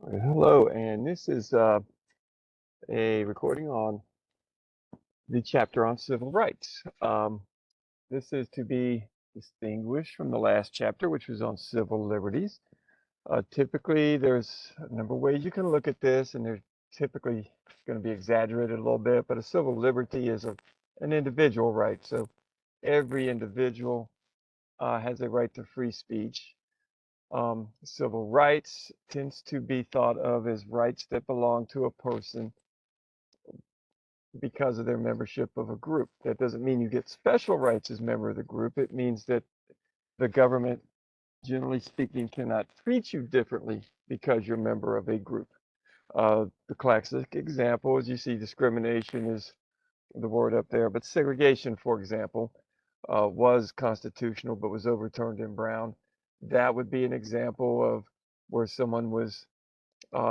Hello, and this is a recording on the chapter on civil rights. This is to be distinguished from the last chapter, which was on civil liberties. Typically, there's a number of ways you can look at this, and they're typically going to be exaggerated a little bit, but a civil liberty is an individual right. So every individual has a right to free speech. Civil rights tends to be thought of as rights that belong to a person because of their membership of a group. That doesn't mean you get special rights as a member of the group. It means that the government, generally speaking, cannot treat you differently because you're a member of a group. The classic example is you see discrimination is the word up there, but segregation, for example, was constitutional but was overturned in Brown. That would be an example of where someone was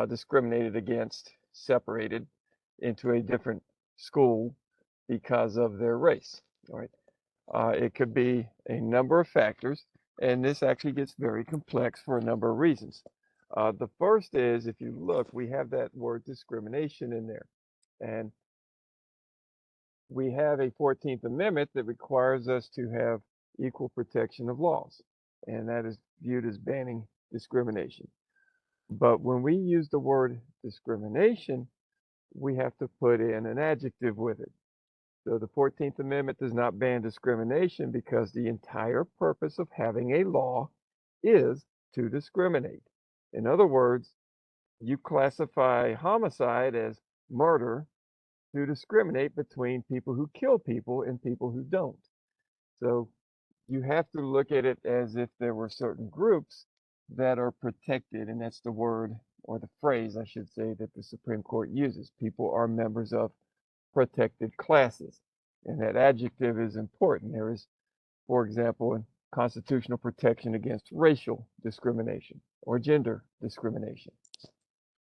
discriminated against, separated into a different school because of their race. All right. It could be a number of factors, and this actually gets very complex for a number of reasons. The first is, if you look, we have that word discrimination in there, and we have a 14th Amendment that requires us to have equal protection of laws, and that is viewed as banning discrimination. But when we use the word discrimination, we have to put in an adjective with it. So the 14th Amendment does not ban discrimination because the entire purpose of having a law is to discriminate. In other words, you classify homicide as murder to discriminate between people who kill people and people who don't. So you have to look at it as if there were certain groups that are protected, and that's the word or the phrase, I should say, that the Supreme Court uses. People are members of protected classes, and that adjective is important. There is, for example, a constitutional protection against racial discrimination or gender discrimination.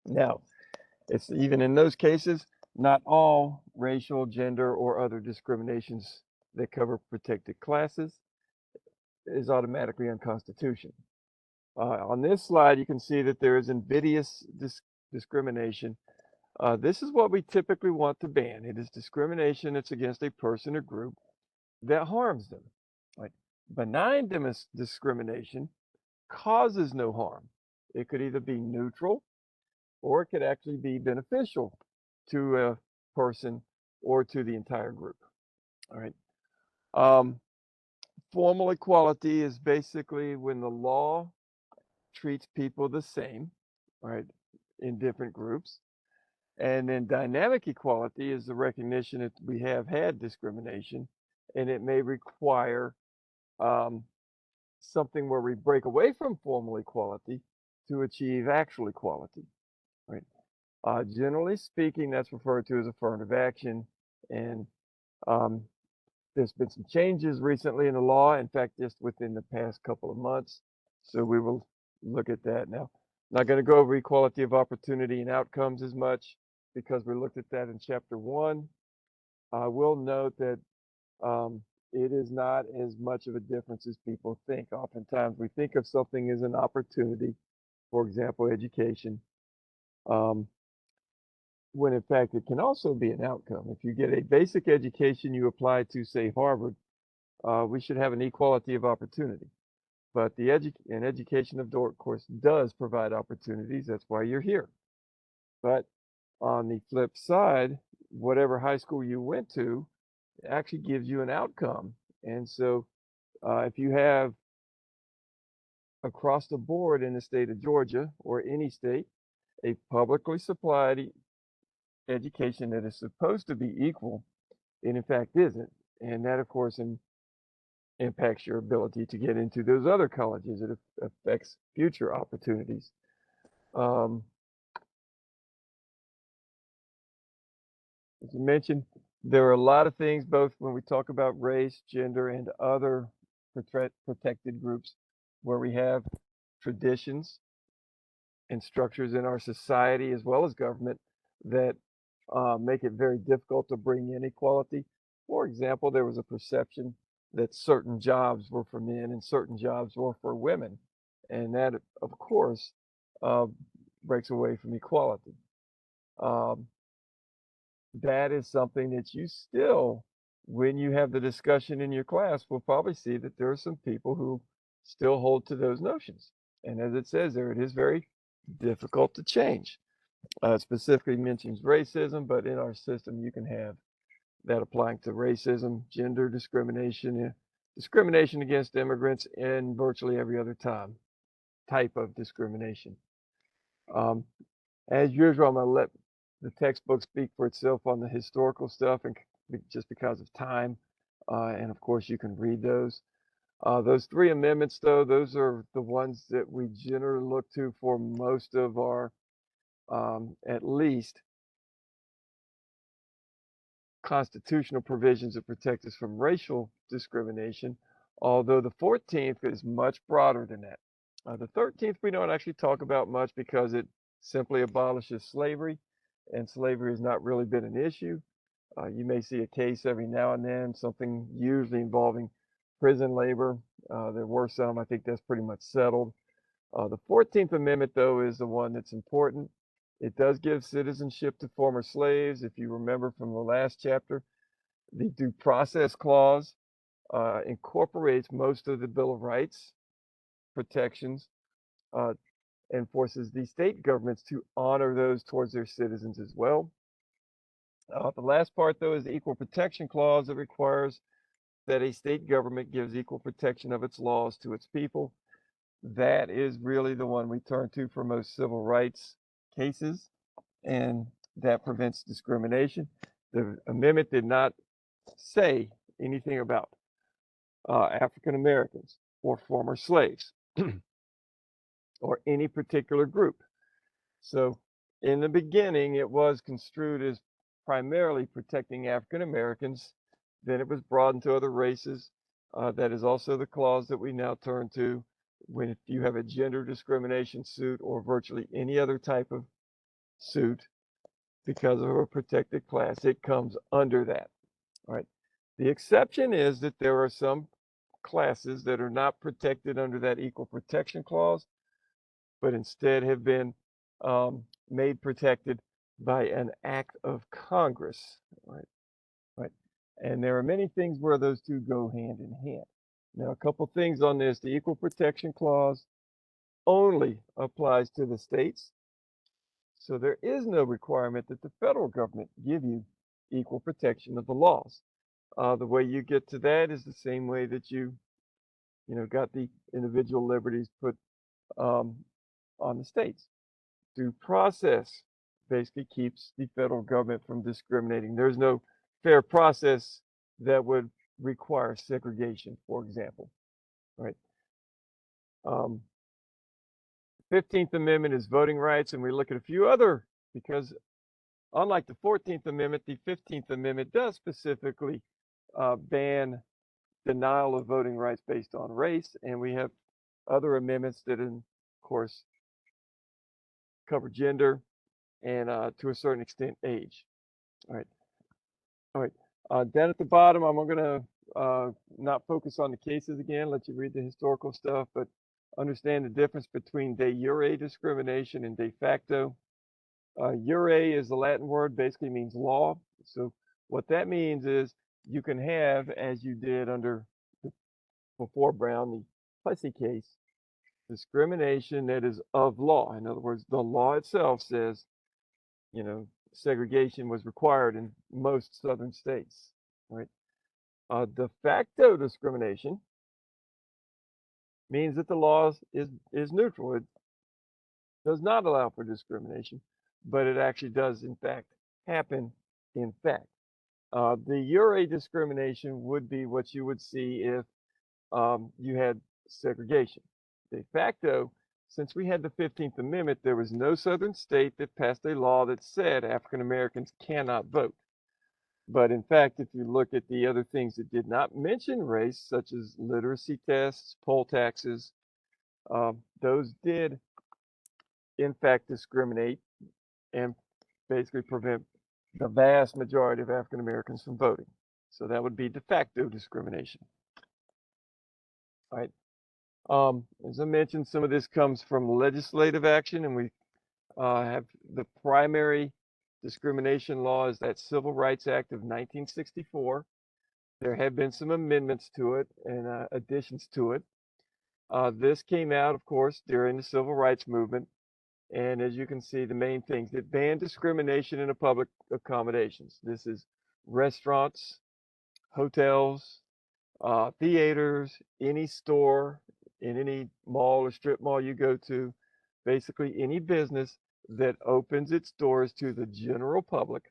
Now, it's even in those cases, not all racial, gender, or other discriminations that cover protected classes is automatically unconstitutional. On this slide, you can see that there is invidious discrimination. This is what we typically want to ban. It is discrimination that's against a person or group that harms them. Right? Benign discrimination causes no harm. It could either be neutral or it could actually be beneficial to a person or to the entire group. All right. Um, Formal equality is basically when the law treats people the same, right, in different groups. And then dynamic equality is the recognition that we have had discrimination, and it may require um, something where we break away from formal equality to achieve actual equality, right? Generally speaking, that's referred to as affirmative action, and um, there's been some changes recently in the law. In fact, just within the past couple of months, so we will look at that now. Not going to go over equality of opportunity and outcomes as much because we looked at that in chapter 1. I will note that um, it is not as much of a difference as people think. Oftentimes, we think of something as an opportunity, for example, education, um, when in fact it can also be an outcome. If you get a basic education, you apply to, say, Harvard, we should have an equality of opportunity. But an education, of course, does provide opportunities. That's why you're here. But on the flip side, whatever high school you went to actually gives you an outcome. And so if you have across the board in the state of Georgia or any state, a publicly supplied education that is supposed to be equal, and in fact isn't. And that, of course, impacts your ability to get into those other colleges. It affects future opportunities. Um, as you mentioned, there are a lot of things, both when we talk about race, gender, and other protected groups, where we have traditions and structures in our society as well as government that make it very difficult to bring in equality. For example, there was a perception that certain jobs were for men and certain jobs were for women. And that, of course, uh, breaks away from equality. Um, that is something that you still, when you have the discussion in your class, will probably see that there are some people who still hold to those notions. And as it says there, it is very difficult to change. It specifically mentions racism, but in our system, you can have that applying to racism, gender discrimination, discrimination against immigrants, and virtually every other type of discrimination. Um, as usual, I'm going to let the textbook speak for itself on the historical stuff, and just because of time, and of course you can read those. Those three amendments, though, those are the ones that we generally look to for most of our, at least, constitutional provisions that protect us from racial discrimination, although the 14th is much broader than that. The 13th we don't actually talk about much because it simply abolishes slavery, and slavery has not really been an issue. You may see a case every now and then, something usually involving prison labor. There were some, I think that's pretty much settled. The 14th Amendment, though, is the one that's important. It does give citizenship to former slaves. If you remember from the last chapter, the Due Process Clause incorporates most of the Bill of Rights protections uh, and forces the state governments to honor those towards their citizens as well. The last part, though, is the Equal Protection Clause that requires that a state government gives equal protection of its laws to its people. That is really the one we turn to for most civil rights cases, and that prevents discrimination. The amendment did not say anything about African Americans or former slaves or any particular group. So in the beginning, it was construed as primarily protecting African Americans. Then it was broadened to other races. That is also the clause that we now turn to when if you have a gender discrimination suit or virtually any other type of suit because of a protected class, it comes under that. All right. The exception is that there are some classes that are not protected under that equal protection clause, but instead have been made protected by an act of Congress. Right. Right. And there are many things where those two go hand in hand. Now, a couple things on this. The Equal Protection Clause only applies to the states. So there is no requirement that the federal government give you equal protection of the laws. The way you get to that is the same way that you got the individual liberties put on the states. Due process basically keeps the federal government from discriminating. There's no fair process that would require segregation, for example, right? 15th Amendment is voting rights, and we look at a few other, because unlike the 14th Amendment, the 15th Amendment does specifically ban denial of voting rights based on race, and we have other amendments that, of course, cover gender and to a certain extent age. All right. All right. Down at the bottom, I'm going to not focus on the cases again, let you read the historical stuff, but understand the difference between de jure discrimination and de facto. Jure is the Latin word, basically means law. So what that means is you can have, as you did under before Brown, the Plessy case, discrimination that is of law. In other words, the law itself says, segregation was required in most southern states, right? De facto discrimination means that the law is neutral. It does not allow for discrimination, but it actually does, in fact, happen in fact. The jure discrimination would be what you would see if you had segregation. De facto, since we had the 15th Amendment, there was no southern state that passed a law that said African Americans cannot vote. But in fact, if you look at the other things that did not mention race, such as literacy tests, poll taxes, those did, in fact, discriminate and basically prevent the vast majority of African Americans from voting. So that would be de facto discrimination. All right. As I mentioned, some of this comes from legislative action, and we have the primary discrimination law is that Civil Rights Act of 1964. There have been some amendments to it and additions to it. This came out, of course, during the Civil Rights Movement. And as you can see, the main things that ban discrimination in the public accommodations. This is restaurants, hotels, theaters, any store, in any mall or strip mall you go to, basically any business that opens its doors to the general public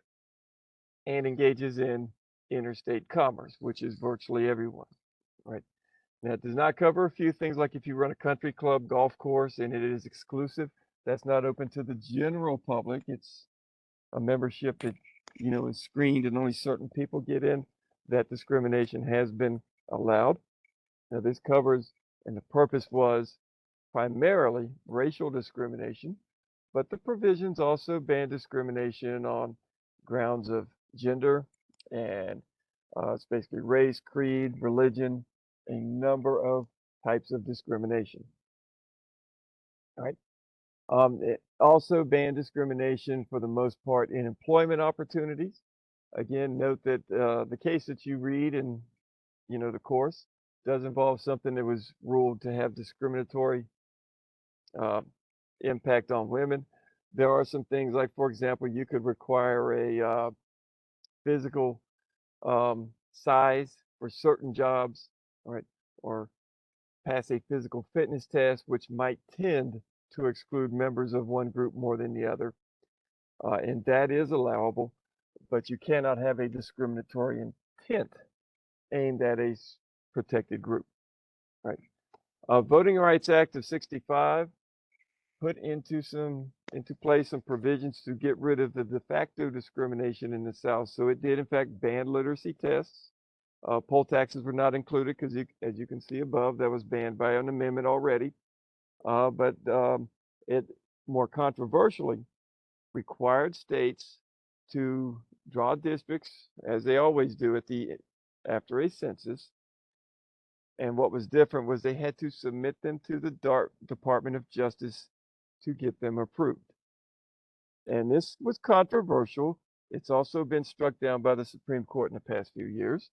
and engages in interstate commerce, which is virtually everyone, right? Now, it does not cover a few things like if you run a country club, golf course, and it is exclusive, that's not open to the general public. It's a membership that, is screened and only certain people get in. That discrimination has been allowed. Now, this covers, and the purpose was primarily racial discrimination, but the provisions also ban discrimination on grounds of gender and it's basically race, creed, religion, a number of types of discrimination. All right. It also banned discrimination for the most part in employment opportunities. Again, note that the case that you read in, the course does involve something that was ruled to have discriminatory impact on women. There are some things like, for example, you could require a physical size for certain jobs, right? Or pass a physical fitness test, which might tend to exclude members of one group more than the other. And that is allowable, but you cannot have a discriminatory intent aimed at a protected group, right? Voting Rights Act of 65 put into place some provisions to get rid of the de facto discrimination in the South. So it did in fact ban literacy tests. Poll taxes were not included because, as you can see above, that was banned by an amendment already. But it more controversially required states to draw districts, as they always do after a census. And what was different was they had to submit them to the Department of Justice to get them approved. And this was controversial. It's also been struck down by the Supreme Court in the past few years.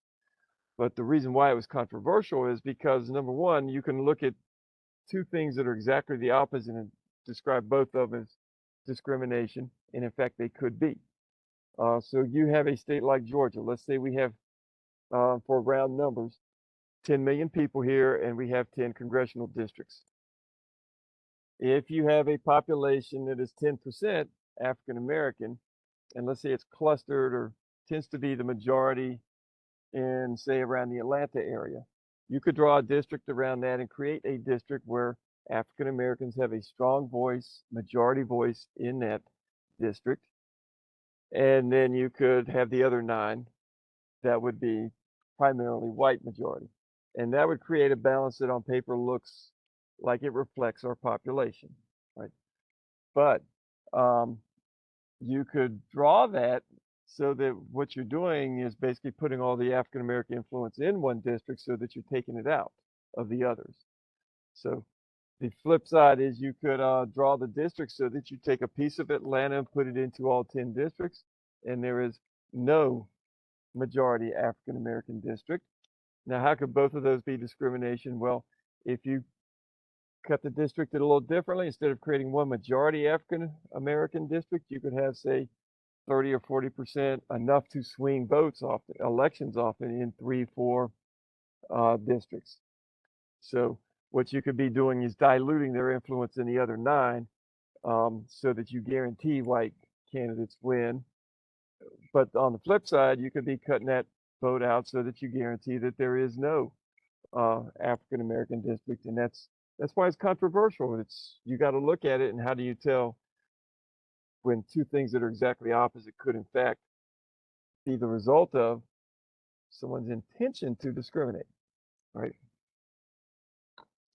But the reason why it was controversial is because, number one, you can look at two things that are exactly the opposite and describe both of them as discrimination, and in fact, they could be. So you have a state like Georgia. Let's say we have, for round numbers, 10 million people here, and we have 10 congressional districts. If you have a population that is 10% African American, and let's say it's clustered or tends to be the majority in, say, around the Atlanta area, you could draw a district around that and create a district where African Americans have a strong voice, majority voice in that district. And then you could have the other 9 that would be primarily white majority. And that would create a balance that on paper looks like it reflects our population, right? But you could draw that so that what you're doing is basically putting all the African American influence in one district so that you're taking it out of the others. So the flip side is you could draw the district so that you take a piece of Atlanta and put it into all 10 districts, and there is no majority African American district. Now, how could both of those be discrimination? Well, if you cut the district a little differently, instead of creating one majority African American district, you could have, say, 30 or 40%, enough to swing votes off elections often in 3, 4 districts. So what you could be doing is diluting their influence in the other 9 so that you guarantee white candidates win. But on the flip side, you could be cutting that vote out so that you guarantee that there is no African American district, and that's why it's controversial. You got to look at it, and how do you tell when two things that are exactly opposite could in fact be the result of someone's intention to discriminate, right?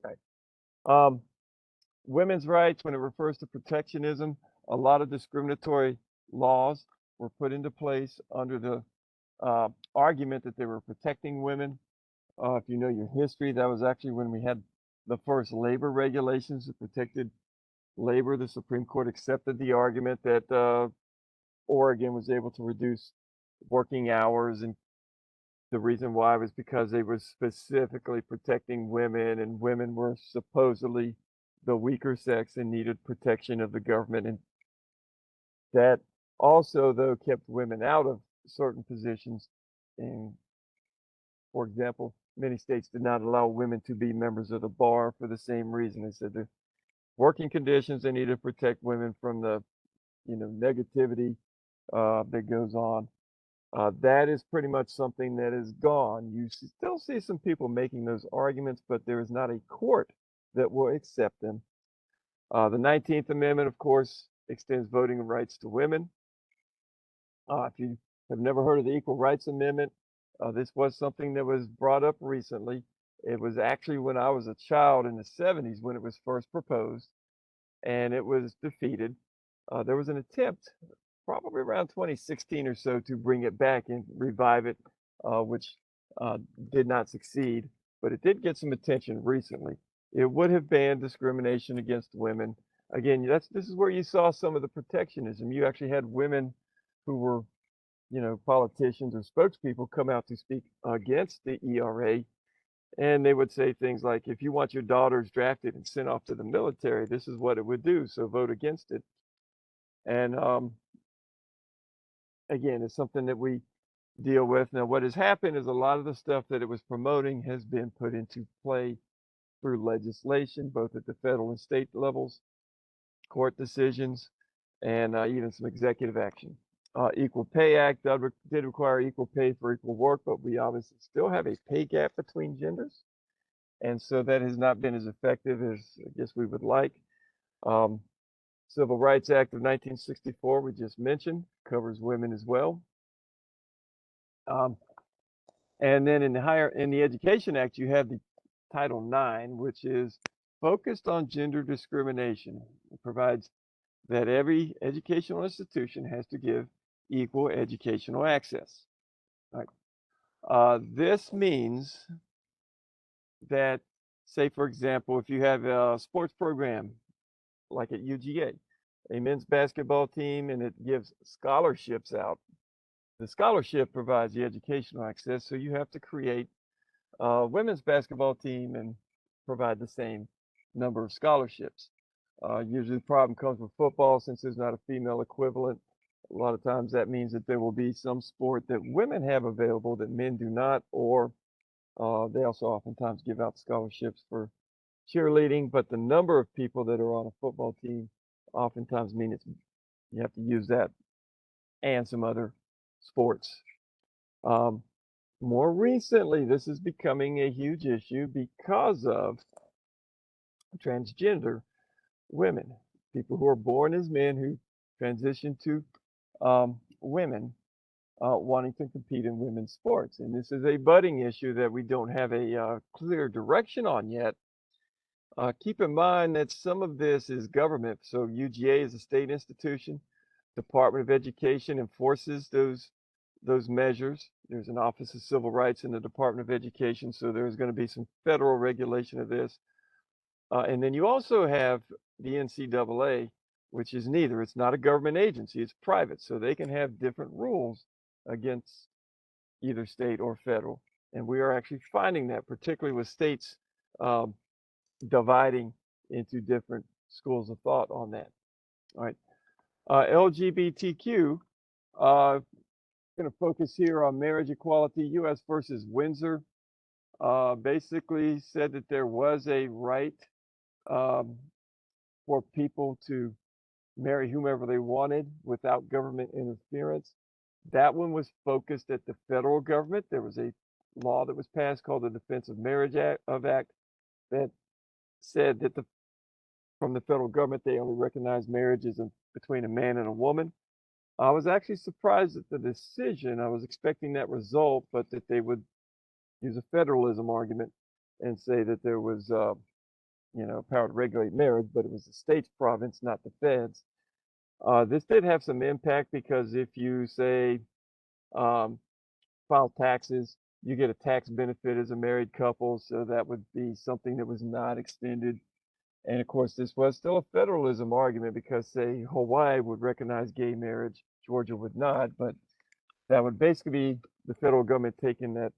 Right. Women's rights, when it refers to protectionism, a lot of discriminatory laws were put into place under the argument that they were protecting women. If you know your history, that was actually when we had the first labor regulations that protected labor, the Supreme Court accepted the argument that Oregon was able to reduce working hours, and the reason why was because they were specifically protecting women, and women were supposedly the weaker sex and needed protection of the government. And that also, though, kept women out of certain positions. And for example, many states did not allow women to be members of the bar for the same reason. They said the working conditions, they need to protect women from the, negativity that goes on. That is pretty much something that is gone. You still see some people making those arguments, but there is not a court that will accept them. The 19th Amendment, of course, extends voting rights to women. If you have never heard of the Equal Rights Amendment, this was something that was brought up recently. It was actually when I was a child in the 70s when it was first proposed, and it was defeated. There was an attempt, probably around 2016 or so, to bring it back and revive it, which did not succeed, but it did get some attention recently. It would have banned discrimination against women. Again, this is where you saw some of the protectionism. You actually had women who were, politicians or spokespeople come out to speak against the ERA, and they would say things like, if you want your daughters drafted and sent off to the military, this is what it would do, so vote against it. And again, it's something that we deal with. Now, what has happened is a lot of the stuff that it was promoting has been put into play through legislation, both at the federal and state levels, court decisions, and even some executive action. Equal Pay Act did require equal pay for equal work, but we obviously still have a pay gap between genders. And so that has not been as effective as I guess we would like. Civil Rights Act of 1964, we just mentioned, covers women as well. And then in the Education Act, you have the Title IX, which is focused on gender discrimination. It provides that every educational institution has to give equal educational access. All right. This means that, say, for example, if you have a sports program like at UGA, a men's basketball team, and it gives scholarships out, the scholarship provides the educational access, so you have to create a women's basketball team and provide the same number of scholarships. Usually the problem comes with football since there's not a female equivalent. A lot of times that means that there will be some sport that women have available that men do not, or they also oftentimes give out scholarships for cheerleading, but the number of people that are on a football team oftentimes mean you have to use that and some other sports. More recently, this is becoming a huge issue because of transgender women, people who are born as men who transition to women, wanting to compete in women's sports. And this is a budding issue that we don't have a clear direction on yet. Keep in mind that some of this is government. So UGA is a state institution. Department of Education enforces those measures. There's an Office of Civil Rights in the Department of Education, so there's going to be some federal regulation of this. And then you also have the NCAA, which is neither. It's not a government agency, it's private, so they can have different rules against either state or federal. And we are actually finding that, particularly with states dividing into different schools of thought on that. All right. LGBTQ, going to focus here on marriage equality. U.S. versus Windsor basically said that there was a right for people to marry whomever they wanted without government interference. That one was focused at the federal government. There was a law that was passed called the Defense of Marriage Act that said that from the federal government they only recognize marriages between a man and a woman. I was actually surprised at the decision. I was expecting that result, but that they would use a federalism argument and say that there was power to regulate marriage, but it was the state's province, not the feds. This did have some impact because if you say file taxes, you get a tax benefit as a married couple, so that would be something that was not extended And of course, this was still a federalism argument because, say, Hawaii would recognize gay marriage, Georgia would not, but that would basically be the federal government taking that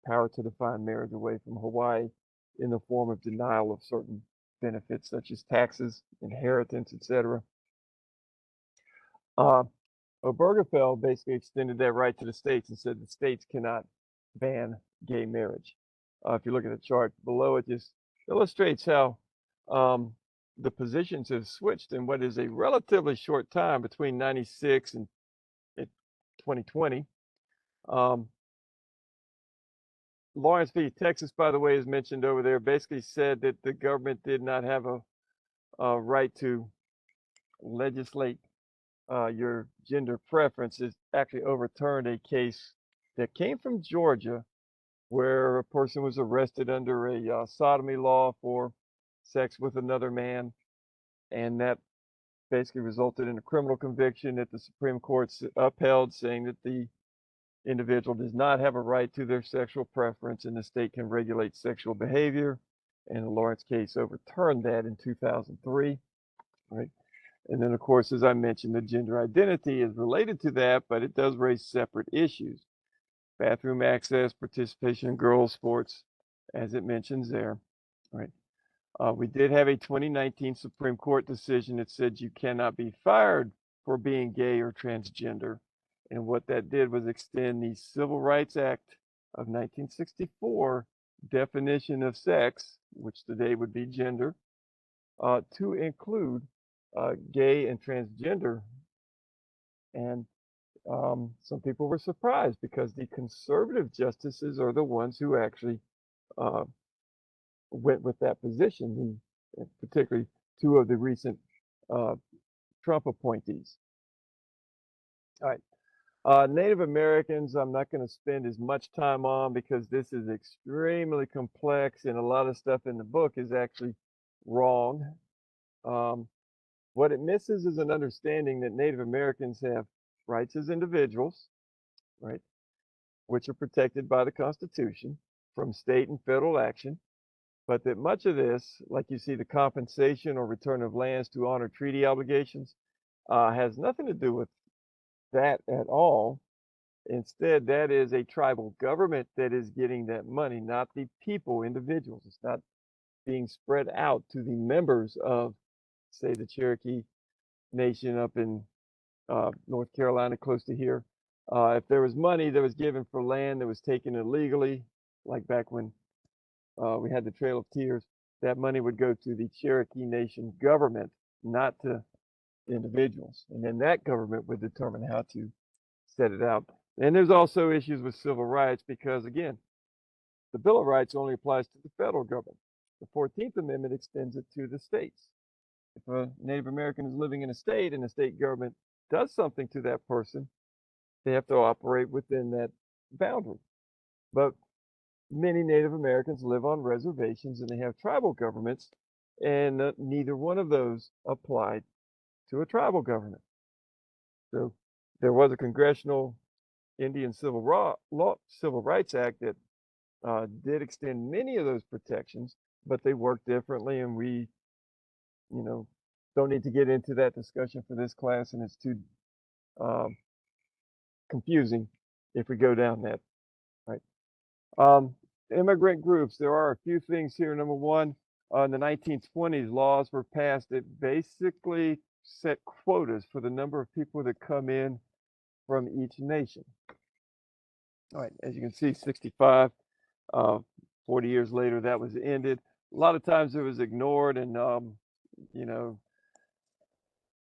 power to define marriage away from Hawaii in the form of denial of certain benefits such as taxes, inheritance, etc. Uh, Obergefell basically extended that right to the states and said the states cannot ban gay marriage. If you look at the chart below, it just illustrates how um, the positions have switched in what is a relatively short time between 96 and 2020. Um, Lawrence v. Texas, by the way, is mentioned over there, basically said that the government did not have a right to legislate your gender preference. It actually overturned a case that came from Georgia where a person was arrested under a sodomy law for sex with another man, and that basically resulted in a criminal conviction that the Supreme Court upheld, saying that the individual does not have a right to their sexual preference and the state can regulate sexual behavior. And the Lawrence case overturned that in 2003, right? And then, of course, as I mentioned, the gender identity is related to that, but it does raise separate issues. Bathroom access, participation in girls' sports, as it mentions there, right? We did have a 2019 Supreme Court decision that said you cannot be fired for being gay or transgender. And what that did was extend the Civil Rights Act of 1964 definition of sex, which today would be gender, to include gay and transgender. And some people were surprised because the conservative justices are the ones who actually uh, went with that position, particularly two of the recent uh, Trump appointees. All right. Native Americans, I'm not going to spend as much time on because this is extremely complex and a lot of stuff in the book is actually wrong. What it misses is an understanding that Native Americans have rights as individuals, right, which are protected by the Constitution from state and federal action, but that much of this, like you see the compensation or return of lands to honor treaty obligations, has nothing to do with that at all. Instead, that is a tribal government that is getting that money, not the people, individuals. It's not being spread out to the members of, say, the Cherokee Nation up in North Carolina, close to here. If there was money that was given for land that was taken illegally, like back when we had the Trail of Tears, that money would go to the Cherokee Nation government, not to individuals. And then that government would determine how to set it out. And there's also issues with civil rights because, again, the Bill of Rights only applies to the federal government. The 14th Amendment extends it to the states. If a Native American is living in a state and the state government does something to that person, they have to operate within that boundary. But many Native Americans live on reservations and they have tribal governments, and neither one of those applied to a tribal government. So there was a congressional Indian Civil Rights Act that did extend many of those protections, but they work differently, and we, don't need to get into that discussion for this class, and it's too um, confusing if we go down that. Right. Immigrant groups. There are a few things here. Number one, in the 1920s, laws were passed that basically set quotas for the number of people that come in from each nation. All right, as you can see, 65, 40 years later, that was ended. A lot of times it was ignored, and you know,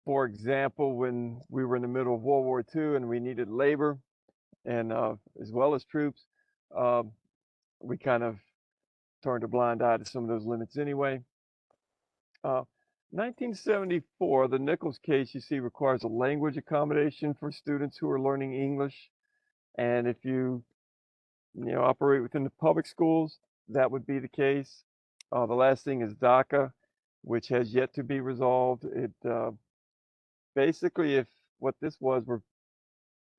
for example, when we were in the middle of World War II and we needed labor and as well as troops, we kind of turned a blind eye to some of those limits anyway. 1974, the Nichols case, you see, requires a language accommodation for students who are learning English. And if you operate within the public schools, that would be the case. The last thing is DACA, which has yet to be resolved. It basically, if what this was,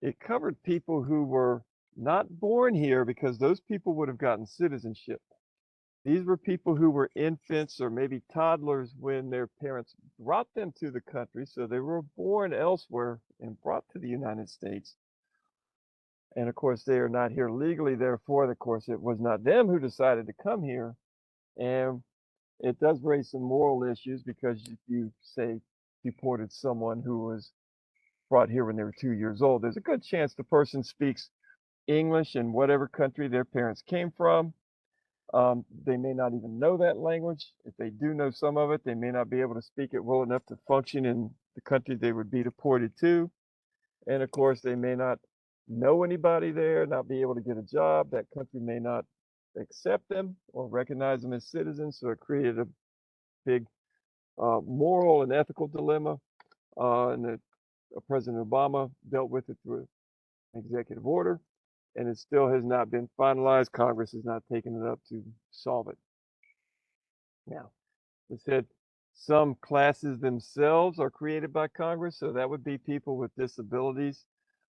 it covered people who were not born here because those people would have gotten citizenship. These were people who were infants or maybe toddlers when their parents brought them to the country. So they were born elsewhere and brought to the United States. And of course, they are not here legally. Therefore, of course, it was not them who decided to come here. And it does raise some moral issues because if you say deported someone who was brought here when they were 2 years old, there's a good chance the person speaks English in whatever country their parents came from. They may not even know that language. If they do know some of it, they may not be able to speak it well enough to function in the country they would be deported to. And of course, they may not know anybody there, not be able to get a job. That country may not accept them or recognize them as citizens. So it created a big moral and ethical dilemma. President Obama dealt with it through an executive order, and it still has not been finalized. Congress has not taken it up to solve it. Now, it said some classes themselves are created by Congress, so that would be people with disabilities.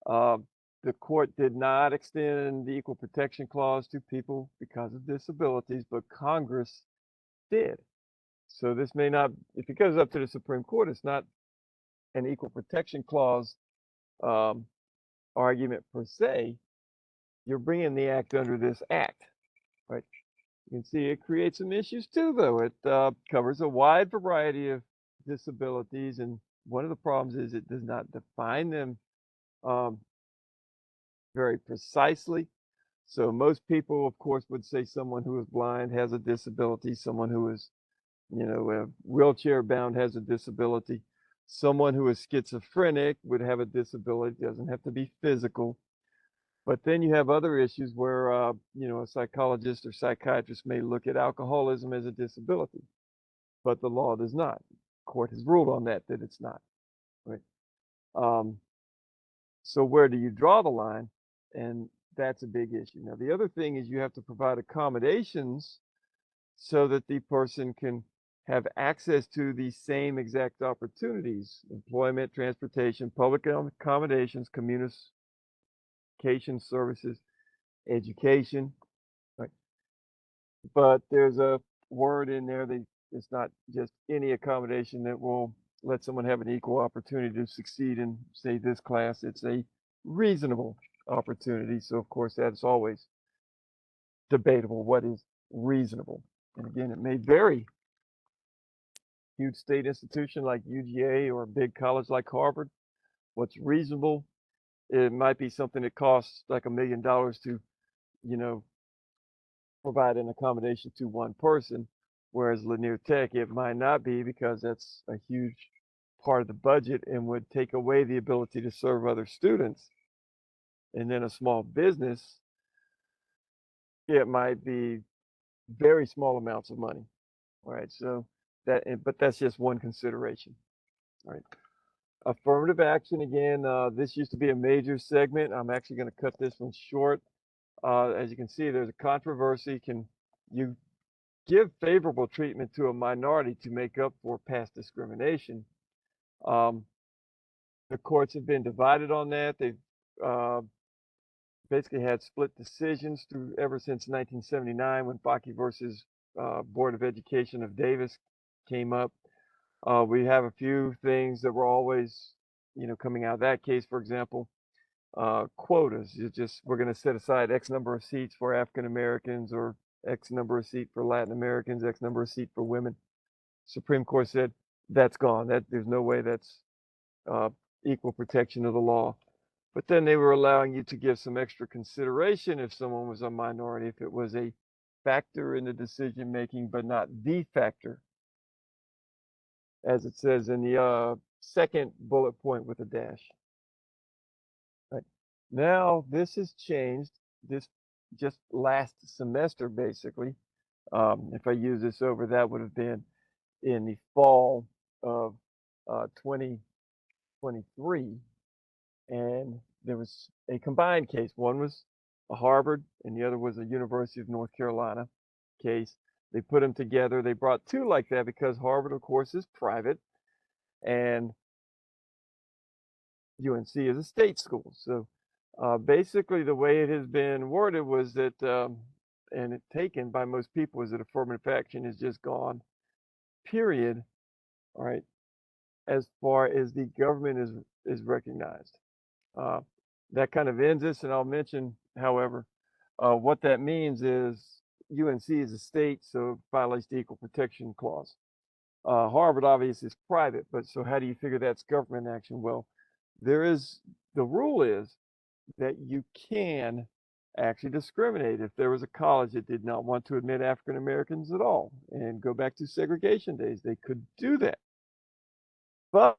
Uh, the court did not extend the Equal Protection Clause to people because of disabilities, but Congress did. So this may not, if it goes up to the Supreme Court, it's not an Equal Protection Clause um, argument per se. You're bringing the act under this act, right? You can see it creates some issues too, though. It covers a wide variety of disabilities, and one of the problems is it does not define them um, very precisely. So most people, of course, would say someone who is blind has a disability, someone who is, wheelchair bound has a disability, someone who is schizophrenic would have a disability. It doesn't have to be physical. But then you have other issues where, a psychologist or psychiatrist may look at alcoholism as a disability, but the law does not. Court has ruled on that it's not. Right. Um, so where do you draw the line? And that's a big issue. Now, the other thing is you have to provide accommodations so that the person can have access to the same exact opportunities: employment, transportation, public accommodations, communication services, education. Right. But there's a word in there that it's not just any accommodation that will let someone have an equal opportunity to succeed in, say, this class. It's a reasonable opportunity. So, of course, that's always debatable. What is reasonable? And again, it may vary. Huge state institution like UGA or a big college like Harvard, what's reasonable? It might be something that costs like $1 million to, you know, provide an accommodation to one person, whereas Lanier Tech, it might not be because that's a huge part of the budget and would take away the ability to serve other students. And then a small business, it might be very small amounts of money, right? So but that's just one consideration, right? Affirmative action, again, this used to be a major segment. I'm actually going to cut this one short. As you can see, there's a controversy. Can you give favorable treatment to a minority to make up for past discrimination? Um, the courts have been divided on that. They've uh, basically had split decisions through ever since 1979 when Bakke versus Board of Education of Davis came up. We have a few things that were always, coming out of that case. For example, quotas. We're going to set aside X number of seats for African Americans or X number of seats for Latin Americans, X number of seats for women. Supreme Court said that's gone. That there's no way that's uh, equal protection of the law. But then they were allowing you to give some extra consideration if someone was a minority, if it was a factor in the decision making, but not the factor, as it says in the second bullet point with a dash. Right. Now this has changed. This just last semester, basically. If I use this over, that would have been in the fall of 2023, and there was a combined case. One was a Harvard, and the other was a University of North Carolina case. They put them together. They brought two like that because Harvard, of course, is private, and UNC is a state school. So basically, the way it has been worded was that and it taken by most people is that affirmative action is just gone, period. All right, as far as the government is recognized. Uh, that kind of ends this, and I'll mention, however, what that means is UNC is a state, so it violates the Equal Protection Clause. Harvard obviously is private, but so how do you figure that's government action? Well, the rule is that you can actually discriminate. If there was a college that did not want to admit African Americans at all and go back to segregation days, they could do that. But